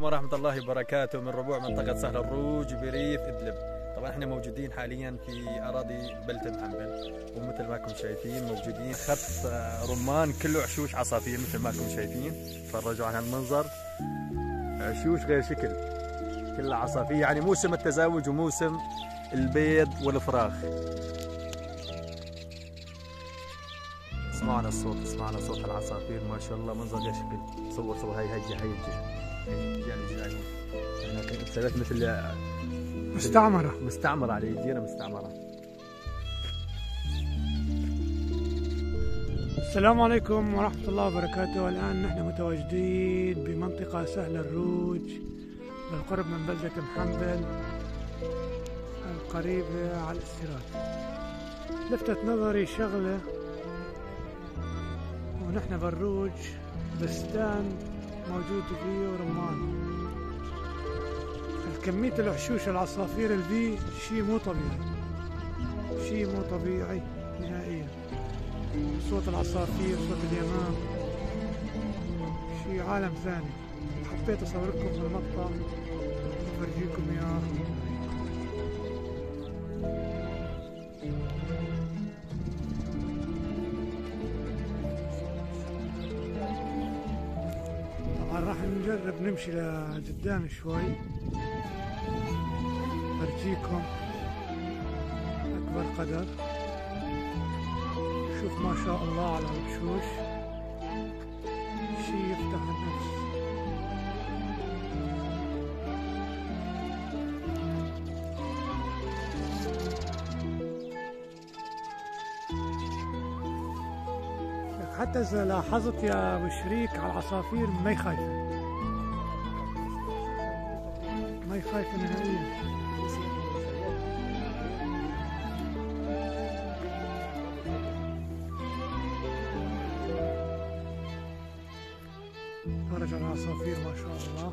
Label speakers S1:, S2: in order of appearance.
S1: ورحمة الله وبركاته من ربوع منطقة سهل الروج بريف إدلب. طبعا احنا موجودين حاليا في أراضي بلدة محنبل، ومثل ما انكم شايفين موجودين خط رمان كله عشوش عصافير مثل ما انكم شايفين. تفرجوا على هالمنظر، عشوش غير شكل كلها عصافير، يعني موسم التزاوج وموسم البيض والفراخ. اسمعنا الصوت، اسمعنا صوت العصافير، ما شاء الله منظر غير شكل. صور هاي الجهة يعني احنا سويت مثل مستعمرة على جزيرة مستعمرة.
S2: السلام عليكم ورحمة الله وبركاته. الآن نحن متواجدين بمنطقة سهل الروج بالقرب من بلدة محنبل القريبة على الاستيراد. لفتت نظري شغلة، ونحن بالروج بستان موجود فيه رمان. كمية العشوش العصافير اللي فيه شيء مو طبيعي نهائيا. صوت العصافير، صوت اليمام، شيء عالم ثاني. حبيت اصور لكم المقطع وافرجيكم اياه. طبعا راح نجرب نمشي لقدام شوي ارجيكم اكبر قدر. شوف ما شاء الله على الوشوش، شي يفتح النفس. حتى اذا لاحظت يا ابو شريك على العصافير ما يخايفه نهائيا. فرج على العصافير ما شاء الله.